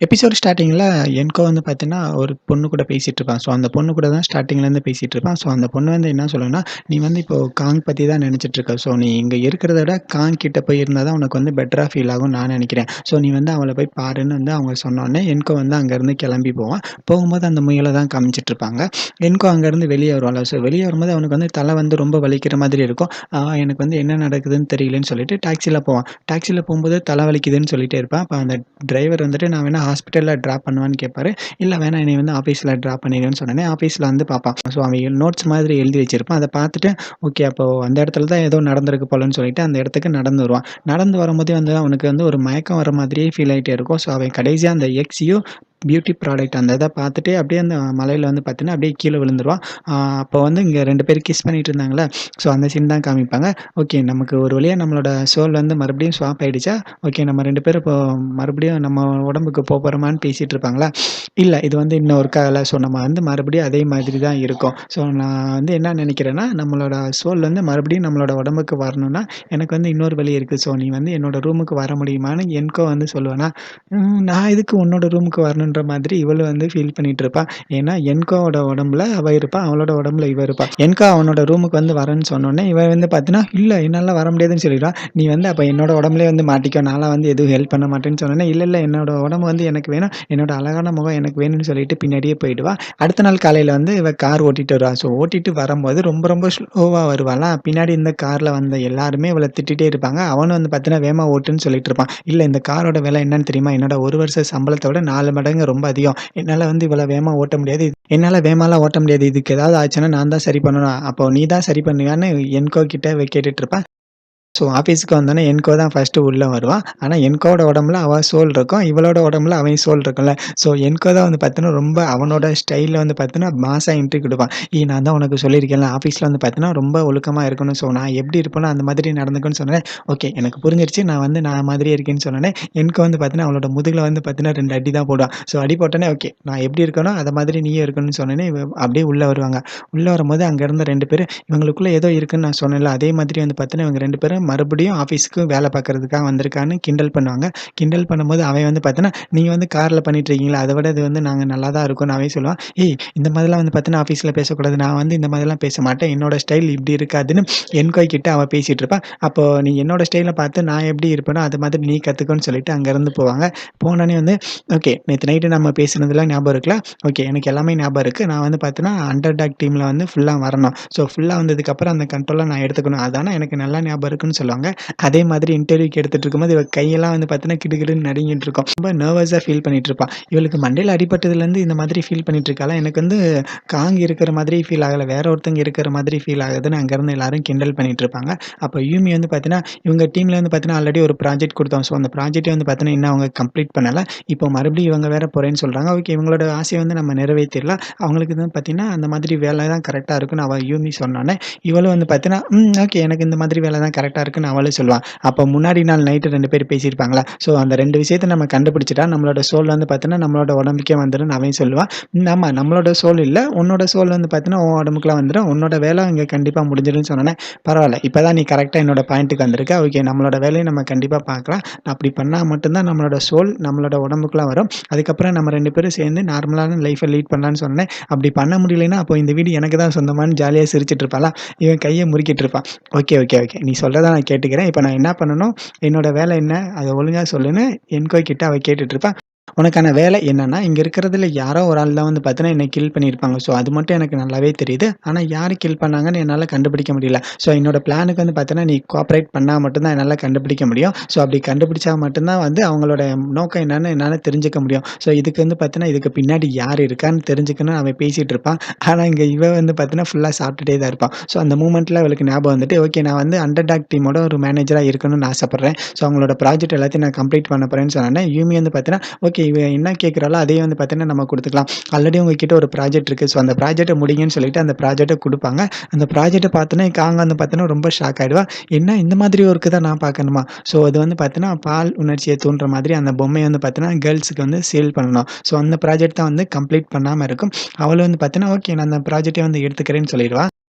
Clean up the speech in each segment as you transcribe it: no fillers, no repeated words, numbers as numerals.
Episode ஸ்டார்ட்டிங்கில என்கோ வந்து பார்த்தீங்கன்னா, ஒரு பொண்ணு கூட பேசிட்டு இருப்பான். ஸோ, அந்த பொண்ணு கூட தான் ஸ்டார்ட்டிங்லேருந்து பேசிட்டு இருப்பான். ஸோ, அந்த பொண்ணு வந்து என்ன சொல்லும்னா, "நீ வந்து இப்போ காங் பத்தி தான் நெனச்சிட்டு இருக்க. ஸோ, நீ இங்க இருக்கிறத விட காங் கிட்ட போய் இருந்தா தான் உனக்கு வந்து பெட்டரா ஃபீல் ஆகும்னு நான் நெனைக்கிறேன். ஸோ, நீ வந்து அவள போய் பாருன்னு" வந்து அவங்க சொன்னோனே, என்கோ வந்து அங்கேருந்து கெளம்பி போவான். போகும்போது அந்த முயல தான் காமிச்சிட்டு இருப்பாங்க. என்கோ அங்கேருந்து வெளிய வருவான்ல. ஸோ, வெளிய வரும்போது அவனுக்கு வந்து தல வந்து ரொம்ப வலிக்கிற மாதிரி இருக்கும். எனக்கு வந்து என்ன நடக்குதுன்னு தெரியலன்னு சொல்லிட்டு டாக்ஸில போவான். டாக்ஸில போம்போது தல வலிக்குதுன்னு சொல்லிட்டே இருப்பான். அப்ப அந்த டிரைவர் வந்துட்டு, "நான் வேணா ஹாஸ்பிட்டல்ல ட்ராப் பண்ணவான்னு?" கேட்பாரு. "இல்ல வேணாம், என்னைய வந்து ஆஃபீஸ்ல ட்ராப் பண்ணிருன்னு" சொன்னோனே, ஆஃபீஸ்ல வந்து பார்ப்பான். ஸோ அவன் நோட்ஸ் மாதிரி எழுதி வச்சிருப்பான். அத பார்த்துட்டு, ஓகே அப்போ அந்த இடத்துல தான் ஏதோ நடந்திருக்கு போலன்னு சொல்லிட்டு அந்த இடத்துக்கு நடந்து வருவான். நடந்து வரும்போதே வந்து அவனுக்கு வந்து ஒரு மயக்கம் வர மாதிரியே ஃபீல் ஆயிட்டே இருக்கும். ஸோ அவன் கடைசியா அந்த எக்ஸ்யூ பியூட்டி ப்ராடக்ட் அந்த இத பார்த்துட்டு அப்படியே அந்த மலையில வந்து பார்த்தீங்கன்னா, அப்படியே கீழ விழுந்துருவான். அப்போ வந்து இங்க 2 பேரும் கிஸ் பண்ணிட்டு இருந்தாங்கல்ல, ஸோ அந்த சீன் தான் காமிப்பாங்க. ஓகே நமக்கு ஒரு வழியா நம்மளோட சோல் வந்து மறுபடியும் ஸ்வாப் ஆயிடுச்சா, ஓகே நம்ம 2 பேரும் இப்போ மறுபடியும் நம்ம உடம்புக்கு போறோமான்னு பேசிட்டு இருப்பாங்களா, இல்ல இது வந்து இன்னும் ஒர்க் ஆகல. ஸோ நம்ம வந்து மறுபடியும் அதே மாதிரி தான் இருக்கோம். ஸோ நான் வந்து என்ன நினைக்கிறேன்னா, நம்மளோட சோல் வந்து மறுபடியும் நம்மளோட உடம்புக்கு வரணும்னா, எனக்கு வந்து இன்னொரு வழி இருக்கு. ஸோ நீ வந்து என்னோட ரூமுக்கு வர முடியுமான்னு என்கோ வந்து சொல்லுவானா, நான் எதுக்கு உன்னோட ரூமுக்கு வரணுன்ற மாதிரி இவளு வந்து ஃபீல் பண்ணிட்டு இருப்பா. ஏன்னா என்கோவோட உடம்புல அவ இருப்பா. அவளோட உடம்புல இவ இருப்பா. என்கோ அவனோட ரூமுக்கு வந்து வரேன்னு சொன்னோனே, இவ வந்து பார்த்தீன்னா, இல்ல என்னால வர முடியாதுன்னு சொல்லிடுவா. நீ வந்து அப்ப என்னோட உடம்புலயே வந்து மாட்டிக்கோ. நான்லாம் வந்து எதுவும் ஹெல்ப் பண்ண மாட்டேன்னு சொன்னோனே, இல்ல, இல்ல என்னோட உடம்பு வந்து எனக்கு வேணும். என்னோட அழகான முகம் எனக்கு வேணும்னு சொல்லிட்டு பின்னாடியே போயிடுவா. அடுத்த நாள் காலையில வந்து இவ கார் ஓட்டிட்டு வருவா. ஸோ ஓட்டிட்டு வரும்போது ரொம்ப ரொம்ப ஸ்லோவா வருவாளா, பின்னாடி இந்த கார்ல வந்த எல்லாருமே இவள திட்டிட்டே இருப்பாங்க. அவனும் வந்து பார்த்தீன்னா, வேகமா ஓட்டுன்னு சொல்லிட்டு இருப்பான். இல்ல இந்த காரோட விலை என்னன்னு தெரியுமா? என்னோட 1 வருஷ சம்பளத்த விட 4 மடங்கு ரொம்ப அதிகம். என்னால வந்து இவ்வளோ வேகமா ஓட்ட முடியாது. என்னால வேகமாலாம் ஓட்ட முடியாது. இதுக்கு ஏதாவது ஆச்சுன்னா நான் தான் சரி பண்ணணும். அப்போ நீ தான் சரி பண்ணுவியான்னு என்கோ கிட்ட இவ கேட்டுட்டு இருப்பா. ஸோ ஆஃபீஸுக்கு வந்தோனே என்கோ தான் ஃபர்ஸ்ட்டு உள்ள வருவான். ஆனா என்கோவோட உடம்புல அவ சோல் இருக்கும். இவளோட உடம்புல அவன் சோல் இருக்கும்ல. ஸோ என்கோ தான் வந்து பார்த்தீன்னா, ரொம்ப அவனோட ஸ்டைல்ல வந்து பார்த்தீன்னா, மாஸா என்ட்ரி குடுப்பான். நான் தான் உனக்கு சொல்லியிருக்கேன்ல, ஆஃபீஸ்ல வந்து பார்த்தீன்னா, ரொம்ப ஒழுக்கமா இருக்கணும். ஸோ நான் எப்படி இருப்பேனோ அந்த மாதிரி நடந்துக்கோன்னு சொன்னோனே, ஓகே எனக்கு புரிஞ்சிருச்சு. நான் வந்து நான் மாதிரியே இருக்கேன்னு சொன்னோனே, என்கோ வந்து பார்த்தீன்னா, அவளோட முதுகுல வந்து பார்த்தீன்னா 2 அடி தான் போடுவான். ஸோ அடி போட்டோனே, ஓகே நான் எப்படி இருக்கேனோ அத மாதிரி நீயும் இருக்கணும்னு சொன்னோனே, இவ அப்படியே உள்ள வருவாங்க. உள்ள வரும்போது அங்க இருந்த 2 பேரு, இவங்களுக்குள்ள ஏதோ இருக்குன்னு நான் சொன்னேன்ல, அதே மாதிரி வந்து பார்த்தீன்னா, இவங்க 2 பேரும் மறுபடியும் ஆஃபீஸுக்கு வேல பார்க்கறதுக்காக வந்திருக்கான்னு கிண்டல் பண்ணுவாங்க. கிண்டல் பண்ணும்போது அவன் வந்து பார்த்தீன்னா, நீங்க வந்து கார்ல பண்ணிட்டு இருக்கீங்களா, அத விட இது வந்து நாங்க நல்லா தான் இருக்கோம்னு அவன் சொல்லுவான். இந்த மாதிரிலாம் வந்து பார்த்தீன்னா ஆஃபீஸ்ல பேசக்கூடாது. நான் வந்து இந்த மாதிரிலாம் பேச மாட்டேன். என்னோட ஸ்டைல் இப்படி இருக்காதுன்னு என்கோய் கிட்ட அவ பேசிட்டு இருப்பா. அப்போ நீ என்னோட ஸ்டைல பார்த்து நான் எப்படி இருப்பேனோ, அது மாதிரி நீ கத்துக்கோன்னு சொல்லிட்டு அங்கருந்து போவாங்க. போனோனே வந்து, ஓகே நேத்து நைட்டு நம்ம பேசினதெல்லாம் ஞாபகம் இருக்குல்ல? ஓகே எனக்கு எல்லாமே ஞாபகம் இருக்கு. நான் வந்து பார்த்தீன்னா, அண்டர் டாக் டீம்ல வந்து ஃபுல்லா வரணும். ஸோ ஃபுல்லா வந்ததுக்கப்புறம் அந்த கண்ட்ரோல நான் எடுத்துக்கணும். அதான எனக்கு நல்லா ஞாபகம் இருக்குன்னு சொல்லுவாங்க. அதே மாதிரி இன்டர்வியூக்கு எடுத்துட்டு இருக்கும்போது, இவ கையெல்லாம் வந்து பார்த்தீங்கன்னா, கிடுகிடுன்னு நடுங்கிட்டு இருக்கும். ரொம்ப நர்வஸா ஃபீல் பண்ணிட்டு இருப்பா. இவளுக்கு மண்டையில அடிபட்டதுலேருந்து இந்த மாதிரி ஃபீல் பண்ணிட்டு இருக்காளா? எனக்கு வந்து காங் இருக்கிற மாதிரி ஃபீல் ஆகல. வேற ஒருத்தங்க இருக்கிற மாதிரி ஃபீல் ஆகுதுன்னு அங்கருந்து எல்லாரும் கிண்டல் பண்ணிட்டு இருப்பாங்க. அப்ப யூமி வந்து பார்த்தீங்கன்னா, இவங்க டீம்ல வந்து பார்த்தீங்கன்னா, ஆல்ரெடி ஒரு ப்ராஜெக்ட் குடுத்தோம். ஸோ அந்த ப்ராஜெக்ட்டே வந்து பார்த்தீங்கன்னா, இன்னும் அவங்க கம்ப்ளீட் பண்ணல. இப்போ மறுபடியும் இவங்க வேற போறேன்னு சொல்றாங்க. ஓகே இவங்களோட ஆசைய வந்து நம்ம நிறைவேத்திரலாம். அவங்களுக்கு வந்து பார்த்தீங்கன்னா, அந்த மாதிரி வேலை தான் கரெக்ட்டா இருக்குன்னு அவ யூமி சொன்னோனே, இவளும் வந்து பார்த்தீங்கன்னா, ஓகே எனக்கு இந்த மாதிரி வேலை தான் கரெக்ட்டா இருக்குன்னு அவளும் சொல்லுவா. அப்ப முன்னாடி நாள் நைட்டு 2 பேரும் பேசியிருப்பாங்களா, ஸோ அந்த 2 விஷயத்த நம்ம கண்டுபிடிச்சுட்டா, நம்மளோட சோல் வந்து பார்த்தீங்கன்னா, நம்மளோட உடம்புக்கே வந்துரும்னு அவன் சொல்லுவான். ஆமா நம்மளோட சோல் இல்ல, உன்னோட சோல் வந்து பார்த்தீங்கன்னா, உன் உடம்புக்குலாம் வந்துரும். உன்னோட வேலை இங்க கண்டிப்பா முடிஞ்சிரும்னு சொன்னோனே, பரவால்ல இப்ப தான் நீ கரெக்ட்டா என்னோட பாயிண்ட்க்கு வந்திருக்க. ஓகே நம்மளோட வேலைய நம்ம கண்டிப்பா பார்க்கலாம். அப்படி பண்ணா மட்டும் தான் நம்மளோட சோல் நம்மளோட உடம்புக்குள்ள வரும். அதுக்கப்புறம் நம்ம 2 பேரும் சேர்ந்து நார்மலான லைஃப்ப லீட் பண்ணலான்னு சொன்னேன். அப்படி பண்ண முடியலைன்னா, அப்போ இந்த வீடு எனக்கு தான் சொந்தமான்னு ஜாலியா சிரிச்சுட்டு இருப்பாளா, இவன் கைய முறுக்கிட்டு இருப்பான். Okay, okay, okay. நீ சொல்றத நான் கேட்டுக்கிறேன். இப்ப நான் என்ன பண்ணணும்? என்னோட வேலை என்ன? அத ஒழுங்கா சொல்லுன்னு என்கோய் கிட்ட அவ கேட்டுட்டு இருப்பா. உனக்கான வேலை என்னன்னா, இங்க இருக்கிறதுல யாரோ ஒரு ஆள் தான் வந்து பார்த்தீங்கன்னா, என்ன கில் பண்ணியிருப்பாங்க. ஸோ அது மட்டும் எனக்கு நல்லாவே தெரியுது. ஆனா யாரு கில் பண்ணாங்கன்னு என்னால கண்டுபிடிக்க முடியல. ஸோ என்னோட பிளானுக்கு வந்து பார்த்தீங்கன்னா, நீ கோஆப்பரேட் பண்ணா மட்டும் தான் என்னால கண்டுபிடிக்க முடியும். ஸோ அப்படி கண்டுபிடிச்சா மட்டும் தான் வந்து அவங்களோட நோக்கம் என்னன்னு என்னால தெரிஞ்சுக்க முடியும். ஸோ இதுக்கு வந்து பார்த்தீங்கன்னா, இதுக்கு பின்னாடி யார் இருக்கான்னு தெரிஞ்சுக்கணும்னு அவன் பேசிட்டு இருப்பான். ஆனா இங்க இவ வந்து பார்த்தீங்கன்னா, ஃபுல்லா சாப்பிட்டுட்டே தான் இருப்பான். ஸோ அந்த மூமெண்ட்ல அவளுக்கு ஞாபகம் வந்துட்டு, ஓகே நான் வந்து அண்டர் டாக் டீமோட ஒரு மேனேஜரா இருக்கணும்னு ஆசைப்படுறேன். ஸோ அவங்களோட ப்ராஜெக்ட் எல்லாத்தையும் நான் கம்ப்ளீட் பண்ண போறேன்னு சொன்னோனே, யூமி வந்து பார்த்தீங்கன்னா, ஓகே இவ என்ன கேட்கிறாளோ அதையே வந்து பார்த்தீங்கன்னா நம்ம குடுத்துக்கலாம். ஆல்ரெடி உங்ககிட்ட ஒரு ப்ராஜெக்ட் இருக்கு. ஸோ அந்த ப்ராஜெக்ட்ட முடிங்கன்னு சொல்லிட்டு அந்த ப்ராஜெக்ட்ட குடுப்பாங்க. அந்த ப்ராஜெக்ட்ட பார்த்தோனே காங்க வந்து பார்த்தீங்கன்னா ரொம்ப ஷாக் ஆயிடுவா. என்ன இந்த மாதிரி ஒர்க் தான் நான் பார்க்கணுமா? ஸோ அது வந்து பார்த்தீங்கன்னா, பால் உணர்ச்சிய தூண்டுற மாதிரி அந்த பொம்மைய வந்து பார்த்தீங்கன்னா, கேர்ல்ஸ்க்கு வந்து சேல் பண்ணணும். ஸோ அந்த ப்ராஜெக்ட் தான் வந்து கம்ப்ளீட் பண்ணாம இருக்கும். அவளும் வந்து பார்த்தீங்கன்னா, ஓகே நான் அந்த ப்ராஜெக்ட்டே வந்து எடுத்துக்கிறேன்னு சொல்லிருவா.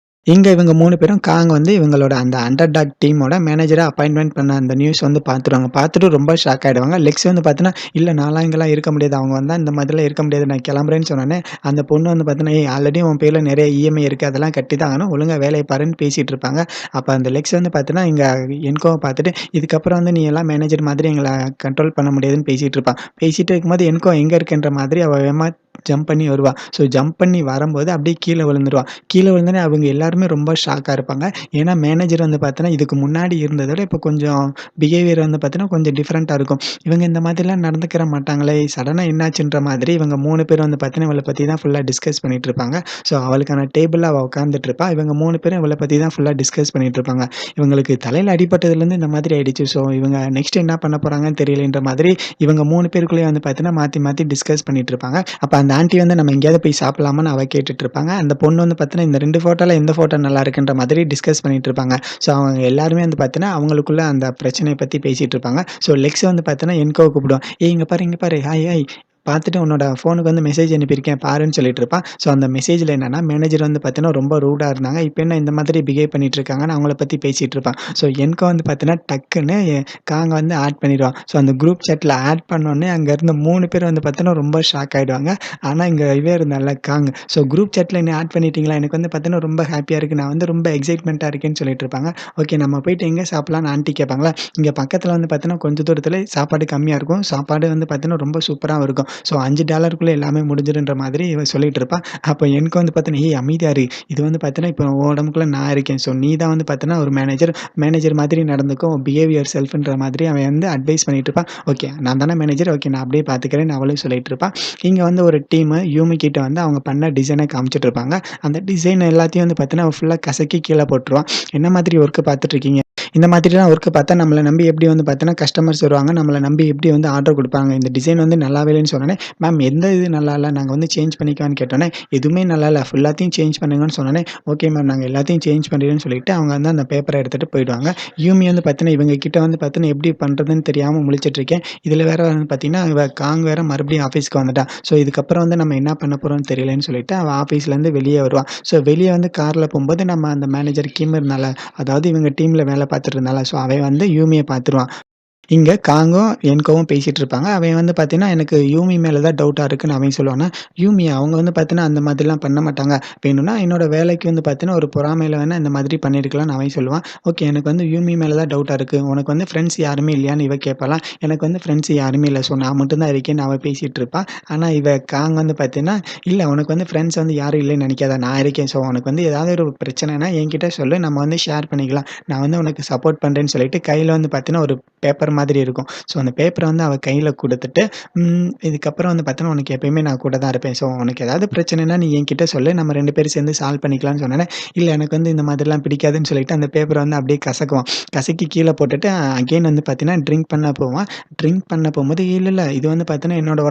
இங்க இவங்க 3 பேரும் காங் வந்து இவங்களோட அந்த அண்டர் டாக் டீமோட மேனேஜரா அப்பாயின்ட்மென்ட் பண்ண அந்த நியூஸ் வந்து பார்த்துருவாங்க. பார்த்துட்டு ரொம்ப ஷாக் ஆயிடுவாங்க. லெக்ஸ் வந்து பார்த்தீங்கன்னா, "இல்ல நான்லாம் இங்கலாம் இருக்க முடியாது. அவங்க வந்தா இந்த மாதிரிலாம் இருக்க முடியாது. நான் கிளம்புறேன்னு" சொன்னோனே, அந்த பொண்ணு வந்து பார்த்தீங்கன்னா, "ஏய் ஆல்ரெடி உன் பேர்ல நெறைய இஎம்ஐ இருக்கு. அதெல்லாம் கட்டி தான் ஆகணும். ஒழுங்கா வேலைய பாருன்னு" பேசிட்டு இருப்பாங்க. அப்ப அந்த லெக்ஸ் வந்து பார்த்தீங்கன்னா, இங்க என்கோவ பார்த்துட்டு, "இதுக்கப்புறம் வந்து நீ எல்லாம் மேனேஜர் மாதிரி எங்கள கண்ட்ரோல் பண்ண முடியாதுன்னு" பேசிட்டு இருப்பான். பேசிட்டே இருக்கும்போது என்கோ எங்க இருக்கன்ற மாதிரி அவ வேகமா ஜம்ப் பண்ணி வருவா. ஸோ ஜம்ப் பண்ணி வரும்போது அப்படியே கீழ விழுந்துருவா. கீழ விழுந்தோனே அவங்க எல்லாருமே ரொம்ப ஷாக்கா இருப்பாங்க. ஏன்னா மேனேஜர் வந்து பார்த்தீங்கன்னா, இதுக்கு முன்னாடி இருந்தத விட இப்ப கொஞ்சம் பிஹேவியர் வந்து பார்த்தீங்கன்னா, கொஞ்சம் டிஃபரெண்ட்டா இருக்கும். இவங்க இந்த மாதிரிலாம் நடந்துக்கிற மாட்டாங்களே! சடனா என்னாச்சுன்ற மாதிரி இவங்க 3 பேரும் வந்து பார்த்தீங்கன்னா, இவள பத்தி தான் ஃபுல்லா டிஸ்கஸ் பண்ணிட்டு இருப்பாங்க. ஸோ அவளுக்கான டேபிள்ல அவ உட்கார்ந்துட்டு இருப்பா. இவங்க 3 பேரும் இவள பத்தி தான் ஃபுல்லா டிஸ்கஸ் பண்ணிட்டு இருப்பாங்க. இவங்களுக்கு தலையில அடிபட்டதுலேருந்து இந்த மாதிரி ஆயிடுச்சு. ஸோ இவங்க நெக்ஸ்ட் என்ன பண்ண போறாங்கன்னு தெரியலன்ற மாதிரி இவங்க 3 பேருக்குள்ளேயே வந்து பார்த்தீங்கன்னா, மாத்தி மாத்தி டிஸ்கஸ் பண்ணிட்டு இருப்பாங்க. அப்ப அந்த ஆன்டி வந்து நம்ம எங்கேயாவது போய் சாப்பிடலாமான்னு அவ கேட்டுட்டு இருப்பாங்க. அந்த பொண்ணு வந்து பார்த்தீங்கன்னா, இந்த 2 ஃபோட்டோல எந்த ஃபோட்டோ நல்லா இருக்குன்ற மாதிரி டிஸ்கஸ் பண்ணிட்டு இருப்பாங்க. ஸோ அவங்க எல்லாருமே வந்து பார்த்தீங்கன்னா, அவங்களுக்குள்ள அந்த பிரச்சனைய பத்தி பேசிட்டு இருப்பாங்க. ஸோ லெக்ஸ் வந்து பார்த்தீங்கன்னா, என்கோவ கூப்பிடுவான். "ஏய் இங்க பாரு, இங்க பாரு. Hi hi. பார்த்துட்டு உன்னோட ஃபோனுக்கு வந்து மெசேஜ் அனுப்பியிருக்கேன் பாருன்னு" சொல்லிட்டு இருப்பான். ஸோ அந்த மெசேஜ்ல என்னன்னா, மேனேஜர் வந்து பார்த்தீங்கன்னா, ரொம்ப ரூடா இருந்தாங்க. இப்ப என்ன இந்த மாதிரி பிஹேவ் பண்ணிட்டு இருக்காங்கன்னு அவங்கள பத்தி பேசிட்டு இருப்பான். ஸோ என்கோ வந்து பார்த்தீங்கன்னா, டக்குன்னு காங்க வந்து ஆட் பண்ணிருவான். ஸோ அந்த குரூப் சாட்ல ஆட் பண்ணோனே, அங்க இருந்த 3 பேர் வந்து பார்த்தீங்கன்னா, ரொம்ப ஷாக் ஆயிடுவாங்க. ஆனா, இங்க இவன் இருந்தான்ல காங். ஸோ குரூப் சாட்ல என்னைய ஆட் பண்ணிட்டீங்களா? எனக்கு வந்து பார்த்தீங்கன்னா, ரொம்ப ஹேப்பியா இருக்கு. நான் வந்து ரொம்ப எக்ஸைட்மென்ட்டா இருக்கேன்னு சொல்லிட்டு இருப்பாங்க. ஓகே நம்ம போயிட்டு எங்க சாப்பிடலாம்னு ஆன்டி கேட்பாங்களா? இங்க பக்கத்துல வந்து பார்த்தீங்கன்னா, கொஞ்சம் தூரத்திலே சாப்பாடு கம்மியா இருக்கும். சாப்பாடு வந்து பார்த்தீங்கன்னா, ரொம்ப சூப்பராவும் இருக்கும். ஸோ $5க்குள்ள எல்லாமே முடிஞ்சிருன்ற மாதிரி இவ சொல்லிட்டு இருப்பா. அப்ப எனக்கு வந்து பார்த்தீங்கன்னா, "ஏய் அமைதியா இரு. இது வந்து பார்த்தீங்கன்னா, இப்போ உன் உடம்புக்குள்ள நான் இருக்கேன். ஸோ நீ தான் வந்து பார்த்தீங்கன்னா, ஒரு மேனேஜர். மேனேஜர் மாதிரி நடந்துக்கோ. பிஹேவ் யுவர் செல்ஃப்ன்ற மாதிரி அவன் வந்து அட்வைஸ் பண்ணிட்டு இருப்பான். ஓகே நான் தானே மேனேஜர். ஓகே நான் அப்படியே பார்த்துக்கிறேன்னு அவளும் சொல்லிட்டு இருப்பா. இங்க வந்து ஒரு டீமு யூமி கிட்ட வந்து அவங்க பண்ண டிசைன காமிச்சுட்டு இருப்பாங்க. அந்த டிசைன் எல்லாத்தையும் வந்து பார்த்தீங்கன்னா, அவ ஃபுல்லா கசக்கி கீழ போட்டுருவா. "என்ன மாதிரி ஒர்க் பார்த்துட்டு இருக்கீங்க? இந்த மாதிரிலாம் ஒர்க் பார்த்தா நம்மள நம்பி எப்படி வந்து பார்த்தீங்கன்னா, கஸ்டமர்ஸ் வருவாங்க. நம்மள நம்பி எப்படி வந்து ஆர்டர் குடுப்பாங்க. இந்த டிசைன் வந்து நல்லாவே இல்லன்னு" சொன்னோனே, "மேம் எந்த இது நல்லா இல்ல? நாங்க வந்து சேஞ்ச் பண்ணிக்கவான்னு" கேட்டோனே, "எதுவுமே நல்லா இல்ல. ஃபுல்லாத்தையும் சேஞ்ச் பண்ணுங்கன்னு" சொன்னோனே, "ஓகே மேம் நாங்க எல்லாத்தையும் சேஞ்ச் பண்ணிடுறோம்னு" சொல்லிட்டு அவங்க வந்து அந்த பேப்பர எடுத்துட்டு போயிடுவாங்க. யூமி வந்து பார்த்தீங்கன்னா, இவங்க கிட்ட வந்து பார்த்தீங்கன்னா, எப்படி பண்றதுன்னு தெரியாம முழிச்சுட்டு இருக்கேன். இதுல வேற வந்து பார்த்தீங்கன்னா, இவ காங் வேற மறுபடியும் ஆஃபீஸ்க்கு வந்துட்டா. ஸோ இதுக்கப்புறம் வந்து நம்ம என்ன பண்ண போறோம்னு தெரியலன்னு சொல்லிட்டு, அவ ஆஃபீஸ்லேருந்து வெளிய வருவா. ஸோ வெளிய வந்து கார்ல போம்போது நம்ம அந்த மேனேஜர் கிம் இருந்தால, அதாவது இவங்க டீம்ல வேல பார்த்துட்டு இருந்தால, ஸோ அவன் வந்து யூமிய பார்த்துருவான். இங்க காங்கும், என்கோவும் பேசிட்டு இருப்பாங்க. அவன் வந்து பார்த்தீங்கன்னா, எனக்கு யூமி மேல தான் டவுட்டா இருக்குன்னு அவன் சொல்லுவான்னா, யூமியா அவங்க வந்து பார்த்தீங்கன்னா, அந்த மாதிரிலாம் பண்ண மாட்டாங்க. வேணும்னா என்னோட வேலைக்கு வந்து பார்த்தீங்கன்னா, ஒரு பொறாமையில வேணா இந்த மாதிரி பண்ணியிருக்கலாம்னு அவன் சொல்லுவான். ஓகே எனக்கு வந்து யூமி மேல தான் டவுட்டா இருக்கு. உனக்கு வந்து ஃப்ரெண்ட்ஸ் யாருமே இல்லையான்னு இவ கேட்பாளாம். எனக்கு வந்து ஃப்ரெண்ட்ஸ் யாருமே இல்ல. ஸோ நான் மட்டும் தான் இருக்கேன்னு அவ பேசிட்டு இருப்பா. ஆனா இவ காங் வந்து பார்த்தீங்கன்னா, இல்ல உனக்கு வந்து ஃப்ரெண்ட்ஸ் வந்து யாரும் இல்லைன்னு நெனைக்காத. நான் இருக்கேன். ஸோ உனக்கு வந்து ஏதாவது ஒரு பிரச்சனைனா என்கிட்ட சொல்லு. நம்ம வந்து ஷேர் பண்ணிக்கலாம். நான் வந்து உனக்கு சப்போர்ட் பண்றேன்னு சொல்லிட்டு கையில வந்து பார்த்தீங்கன்னா, ஒரு பேப்பர் மாதிரி இருக்கும். ஸோ அந்த பேப்பர வந்து அவ கையில குடுத்துட்டு, இதுக்கப்புறம் வந்து பார்த்தீங்கன்னா, உனக்கு எப்பயுமே நான் கூட தான் இருப்பேன். ஸோ உனக்கு ஏதாவது பிரச்சனைன்னா நீ என்கிட்ட சொல்லு. நம்ம 2 பேரும் சேர்ந்து சால்வ் பண்ணிக்கலாம்னு சொன்னோனே, இல்ல எனக்கு வந்து இந்த மாதிரிலாம் பிடிக்காதுன்னு சொல்லிட்டு அந்த பேப்பர வந்து அப்படியே கசக்குவான். கசக்கி கீழ போட்டுட்டு அகைன் வந்து பார்த்தீங்கன்னா, ட்ரிங்க் பண்ண போவான். ட்ரிங்க் பண்ண போம்போது, இல்ல இல்ல இது வந்து பார்த்தீங்கன்னா, என்னோட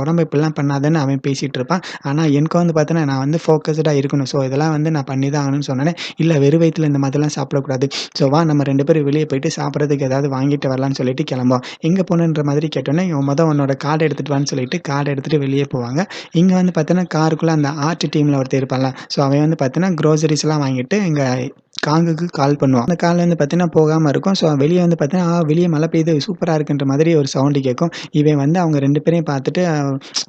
உடம்பு இப்படிலாம் பண்ணாதன்னு அவன் பேசிட்டு இருப்பான். ஆனா எனக்கு வந்து பார்த்தீங்கன்னா, நான் வந்து ஃபோக்கஸ்டா இருக்கணும். ஸோ இதெல்லாம் வந்து நான் பண்ணி தான் ஆகணும்னு சொன்னோனே, இல்ல வெறும் வயித்துல இந்த மாதிரிலாம் சாப்பிடக்கூடாது. ஸோ வா நம்ம 2 பேரும் வெளிய போயிட்டு சாப்பிடுறதுக்கு ஏதாவது வாங்கிட்டு வரலான்னு சொல்லிட்டு கிளம்புவோம். எங்க போணுன்ற மாதிரி கேட்டோனே, இவன் உன்னோட கார்ட் எடுத்துட்டு வான்னு சொல்லிட்டு கார்ட் எடுத்துட்டு வெளிய போவாங்க. இங்க வந்து பார்த்தீங்கன்னா, காருக்குள்ள அந்த ஆர்ட் டீம்ல ஒருத்தன் இருப்பான்ல. ஸோ அவன் வந்து பார்த்தீங்கன்னா, குரோசரிஸ்லாம் வாங்கிட்டு இங்க காங்குக்கு கால் பண்ணுவான். அந்த கால் வந்து பார்த்தீங்கன்னா, போகாம இருக்கும். ஸோ வெளிய வந்து பார்த்தீங்கன்னா, வெளிய மழை பெய்யுது சூப்பரா இருக்குன்ற மாதிரி ஒரு சவுண்ட் கேட்கும். இவன் வந்து அவங்க 2 பேரையும் பார்த்துட்டு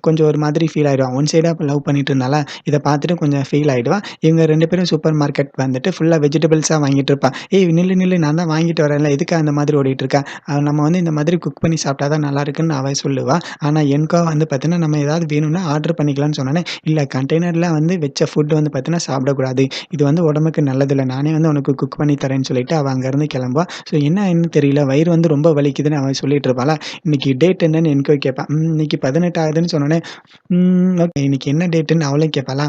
கொஞ்சம் ஒரு மாதிரி ஃபீல் ஆயிடுவான். ஒன் சைடா லவ் பண்ணிட்டு இருந்தால, இத பார்த்துட்டு கொஞ்சம் ஃபீல் ஆயிடுவான். இவங்க 2 பேரும் சூப்பர் மார்க்கெட் வந்துட்டு ஃபுல்லா வெஜிடபிள்ஸா வாங்கிட்டு இருப்பா. "ஏய் நில்லு நில்லு நான் தான் வாங்கிட்டு வரேன்ல, எதுக்கு அந்த மாதிரி ஓடிட்டு இருக்க? நம்ம வந்து இந்த மாதிரி குக் பண்ணி சாப்பிட்டா தான் நல்லாருக்குன்னு" அவ சொல்லுவா. ஆனா என்கோ வந்து பார்த்தீங்கன்னா, நம்ம ஏதாவது வேணும்னா ஆர்டர் பண்ணிக்கலாம்னு சொன்னோனே, "இல்ல கண்டெய்னர்ல வந்து வச்ச ஃபுட் வந்து பார்த்தீங்கன்னா சாப்பிடக்கூடாது. இது வந்து உடம்புக்கு நல்லதில்ல. நானே வந்து உனக்கு குக் பண்ணி தரேன்னு" சொல்லிட்டு அவ அங்கருந்து கிளம்புவா. ஸோ என்னன்னு தெரியல, வயிறு வந்து ரொம்ப வலிக்குதுன்னு அவ சொல்லிட்டு இருப்பாளா, இன்னைக்கு டேட் என்னன்னு என்கோ கேட்பா. இன்னைக்கு 18 ஆகுதுன்னு சொன்னோனே, ஓகே இன்னைக்கு என்ன டேட்டுன்னு அவளும் கேட்பாளா,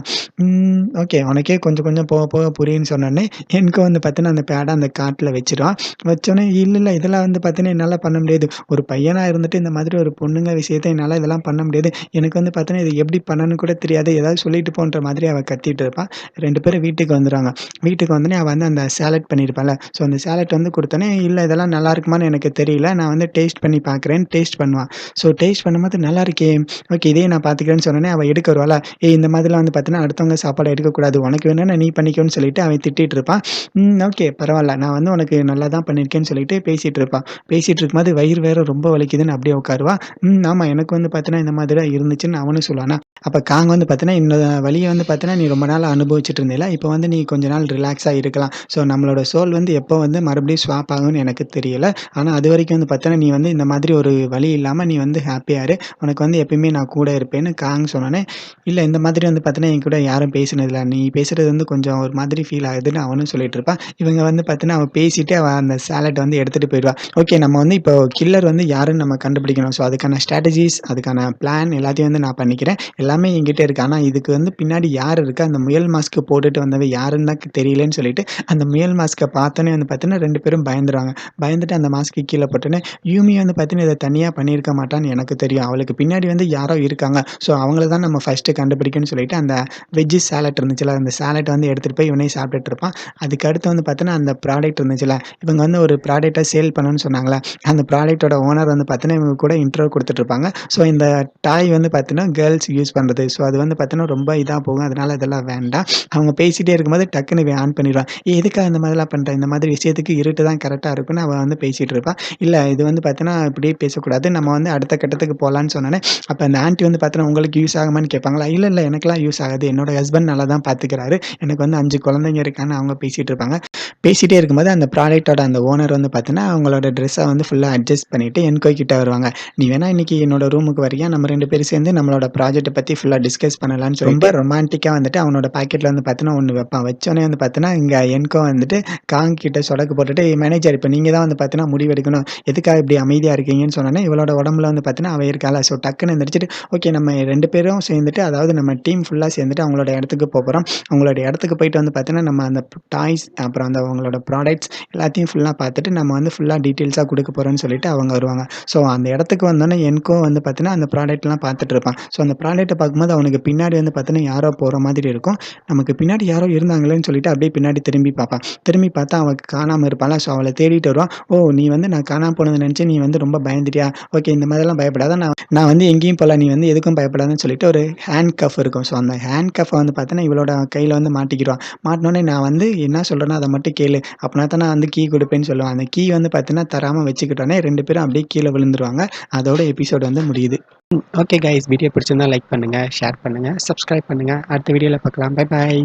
ஓகே உனக்கே கொஞ்சம் கொஞ்சம் போக போக புரியும்ன்னு சொன்னோனே, என்கோ வந்து பார்த்தீங்கன்னா, அந்த பேட அந்த கார்ட்ல வச்சுருவான். வச்சோனே, இல்ல இல்ல இதெல்லாம் வந்து பார்த்தீங்கன்னா, என்னால பண்ண முடியாது. ஒரு பையனா இருந்துட்டு இந்த மாதிரி ஒரு பொண்ணுங்க விஷயத்த என்னால இதெல்லாம் பண்ண முடியாது. எனக்கு வந்து பார்த்தீங்கன்னா, இது எப்படி பண்ணணும்னு கூட தெரியாது. ஏதாவது சொல்லிட்டு போன்ற மாதிரி அவ கத்திட்டு இருப்பா. 2 பேரும் வீட்டுக்கு வந்துருவாங்க. வீட்டுக்கு வந்தோனே அவ வந்து வந்து அந்த சாலட் பண்ணியிருப்பேன்ல, ஸோ அந்த சாலட் வந்து குடுத்தோனே, "இல்ல இதெல்லாம் நல்லா இருக்குமான்னு எனக்கு தெரியல. நான் வந்து டேஸ்ட் பண்ணி பார்க்குறேன்னு" டேஸ்ட் பண்ணுவா. ஸோ டேஸ்ட் பண்ணும்போது, "நல்லா இருக்கே! ஓகே இதையே நான் பார்த்துக்கிறேன்னு" சொன்னோனே, அவ எடுக்க வருவாளா, "ஏய் இந்த மாதிரிலாம் வந்து பார்த்தீன்னா, அடுத்தவங்க சாப்பாட எடுக்கக்கூடாது. உனக்கு வேணும்னா நீ பண்ணிக்கோன்னு" சொல்லிட்டு அவன் திட்டிட்டு இருப்பான். ஓகே பரவால்ல. நான் வந்து உனக்கு நல்லா தான் பண்ணியிருக்கேன்னு சொல்லிட்டு பேசிட்டு இருப்பான். பேசிட்டு இருக்கும்போது, வயிறு வேற ரொம்ப வலிக்குதுன்னு அப்படியே உட்காருவா. ஆமா எனக்கு வந்து பார்த்தீன்னா, இந்த மாதிரி தான் இருந்துச்சுன்னு அவனும் சொல்லுவானா. அப்ப காங் வந்து பார்த்தீன்னா, "இந்த வலிய வந்து பார்த்தீன்னா, நீ ரொம்ப நாளா அனுபவிச்சுட்டு இருந்தீல. இப்ப வந்து நீ கொஞ்ச நாள் ரிலாக்ஸா இருக்கலாம். ஸோ நம்மளோட சோல் வந்து எப்போ வந்து மறுபடியும் ஸ்வாப் ஆகும்னு எனக்கு தெரியல. ஆனா அதுவரைக்கும் வந்து பார்த்தீன்னா, நீ வந்து இந்த மாதிரி ஒரு வலி இல்லாம நீ வந்து ஹேப்பியா இரு. உனக்கு வந்து எப்பயுமே நான் கூட இருப்பேன்னு" காங் சொன்னோனே, "இல்ல இந்த மாதிரி வந்து பார்த்தீன்னா, என்கூட யாரும் பேசினதில்ல. நீ பேசுறது வந்து கொஞ்சம் ஒரு மாதிரி ஃபீல் ஆகுதுன்னு" அவனும் சொல்லிட்டு இருப்பான். இவங்க வந்து பார்த்தீன்னா, அவ பேசிட்டு அவ அந்த சாலட் வந்து எடுத்துட்டு போயிருவா. ஓகே நம்ம வந்து இப்போ கில்லர் வந்து யாருன்னு நம்ம கண்டுபிடிக்கணும். ஸோ அதுக்கான ஸ்ட்ராட்டஜிஸ், அதுக்கான பிளான் எல்லாத்தையும் வந்து நான் பண்ணிக்கிறேன். எல்லாமே என்கிட்ட இருக்கு. ஆனா இதுக்கு வந்து பின்னாடி யார் இருக்கா? அந்த முயல் மாஸ்க் போட்டுட்டு வந்தவ யாருன்னு தான் தெரியலன்னு சொல்லிட்டு, அந்த முயல் மாஸ்க்க பார்த்தோனே வந்து பார்த்தீங்கன்னா, 2 பேரும் பயந்துருவாங்க. பயந்துட்டு அந்த மாஸ்க்க கீழ போட்டோனே, யூமி வந்து பார்த்தீங்கன்னா, இத தனியா பண்ணியிருக்க மாட்டான்னு எனக்கு தெரியும். அவளுக்கு பின்னாடி வந்து யாரோ இருக்காங்க. ஸோ அவங்கள தான் நம்ம ஃபர்ஸ்ட்டு கண்டுபிடிக்கணும்னு சொல்லிட்டு, அந்த வெஜ் சாலட் இருந்துச்சுல்ல, அந்த சாலட்ட வந்து எடுத்துட்டு போய் இவனே சாப்பிட்டுட்டு இருப்பான். அதுக்கு அடுத்து வந்து பார்த்தீங்கன்னா, அந்த ப்ராடக்ட் இருந்துச்சுல்ல, இவங்க வந்து ஒரு ப்ராடக்ட்ட சேல் பண்ணணும்னு சொன்னாங்கல்ல, அந்த ப்ராடக்ட்டோட ஓனர் வந்து பார்த்தீங்கன்னா, இவங்க கூட இன்ட்ரோ குடுத்துட்டு இருப்பாங்க. ஸோ இந்த டாய் வந்து பார்த்தீங்கன்னா, கேர்ல்ஸ் யூஸ் பண்றது. ஸோ அது வந்து பார்த்தீங்கன்னா, ரொம்ப இதா போகும். அதனால இதெல்லாம் வேண்டாம். அவங்க பேசிட்டே இருக்கும்போது டக்குனு இவன் ஆன் பண்ணிருவான். "ஏய் எதுக்காக இந்த மாதிரிலாம் பண்ற? இந்த மாதிரி விஷயத்துக்கு இருட்டு தான் கரெக்ட்டா இருக்கும்னு" அவ வந்து பேசிட்டு இருப்பா. "இல்ல இது வந்து பார்த்தீங்கன்னா, இப்படியே பேசக்கூடாது. நம்ம வந்து அடுத்த கட்டத்துக்கு போலான்னு" சொன்னோனே, அப்ப அந்த ஆன்டி வந்து பார்த்தீங்கன்னா, "உங்களுக்கு யூஸ் ஆகுமான்னு?" கேட்பாங்களா? "இல்ல, இல்ல எனக்கெல்லாம் யூஸ் ஆகாது. என்னோட ஹஸ்பண்ட் நல்லா தான் பார்த்துக்கிறாரு. எனக்கு வந்து 5 குழந்தைங்க இருக்கான்னு" அவங்க பேசிட்டு இருப்பாங்க. பேசிட்டே இருக்கும்போது அந்த ப்ராடக்ட்டோட அந்த ஓனர் வந்து பார்த்தீங்கன்னா, அவங்களோட ட்ரெஸ்ஸ வந்து ஃபுல்லா அட்ஜஸ்ட் பண்ணிட்டு என்கோ கிட்ட வருவாங்க. "நீ வேணா இன்னைக்கு என்னோட ரூமுக்கு வரியா? நம்ம 2 பேரும் சேர்ந்து நம்மளோட ப்ராஜெக்ட்ட பத்தி ஃபுல்லா டிஸ்கஸ் பண்ணலாம்ன்னு" சொல்லிட்டு ரொம்ப ரொமான்டிக்கா வந்துட்டு அவனோட பாக்கெட்ல வந்து பார்த்தீங்கன்னா, ஒண்ணு வைப்பான். வச்சோனே வந்து பார்த்தீங்கன்னா, இங்க என்கோ வந்துட்டு காங் கிட்ட சொடக்கு போட்டுட்டு, "ஏய் மேனேஜர் இப்ப நீங்க தான் வந்து பார்த்தீங்கன்னா முடிவெடுக்கணும். எதுக்காக இப்படி அமைதியா இருக்கீங்கன்னு?" சொன்னோனே, இவளோட உடம்புல வந்து பார்த்தீங்கன்னா, அவ இருக்காளா, ஸோ டக்குன்னு எந்திரிச்சுட்டு, "ஓகே நம்ம 2 பேரும் சேர்ந்துட்டு அதாவது நம்ம டீம் ஃபுல்லா சேர்ந்துட்டு அவங்களோட இடத்துக்கு போப்போறோம். அவங்களோட இடத்துக்கு போயிட்டு வந்து பார்த்தீங்கன்னா, நம்ம அந்த டாய்ஸ் அப்புறம் அந்த அவங்களோட ப்ராடக்ட்ஸ் எல்லாத்தையும் ஃபுல்லா பார்த்துட்டு, நம்ம வந்து ஃபுல்லா டீட்டெயில்ஸா குடுக்க போறோம்ன்னு" சொல்லிட்டு அவங்க வருவாங்க. ஸோ அந்த இடத்துக்கு வந்தோனே என்கோ வந்து பார்த்தீங்கன்னா, அந்த ப்ராடக்ட்லாம் பார்த்துட்டு இருப்பான். ஸோ அந்த ப்ராடக்ட்ட பார்க்கும்போது அவனுக்கு பின்னாடி வந்து பார்த்தீங்கன்னா, யாரோ போற மாதிரி இருக்கும். நமக்கு பின்னாடி யாரோ இருந்தாங்களேன்னு சொல்லிட்டு அப்படியே பின்னாடி திரும்பி பார்ப்பான். திரும்பி பார்த்தா அவ காணாம இருப்பாளா, ஸோ அவள தேடிட்டு வருவான். "ஓ! நீ வந்து நான் காணாம போனத நினைச்சு நீ வந்து ரொம்ப பயந்துட்டியா? ஓகே இந்த மாதிரிலாம் பயப்படாத. நான் நான் வந்து எங்கேயும் போல. நீ வந்து எதுக்கும் பயப்படாதன்னு" சொல்லிட்டு ஒரு ஹேண்ட் கஃப் இருக்கும். ஸோ அந்த ஹேண்ட் கஃப்ப வந்து பார்த்தீங்கன்னா, இவளோட கையில வந்து மாட்டிக்கிருவான். மாட்டுனோனே, "நான் வந்து என்ன சொல்றேனோ அத மட்டும் கேளு. அப்பனா தான் நான் வந்து கீ குடுப்பேன்னு" சொல்லுவான். அந்த கீ வந்து பார்த்தீங்கன்னா, தராம வச்சுக்கிட்டோனே 2 பேரும் அப்படியே கீழ விழுந்துருவாங்க. அதோட எபிசோட் வந்து முடியுது. ஓகே கைஸ் வீடியோ பிடிச்சிருந்தா லைக் பண்ணுங்க, ஷேர் பண்ணுங்க, சப்ஸ்கிரைப் பண்ணுங்க. அடுத்த வீடியோல பார்க்கலாம். Bye bye.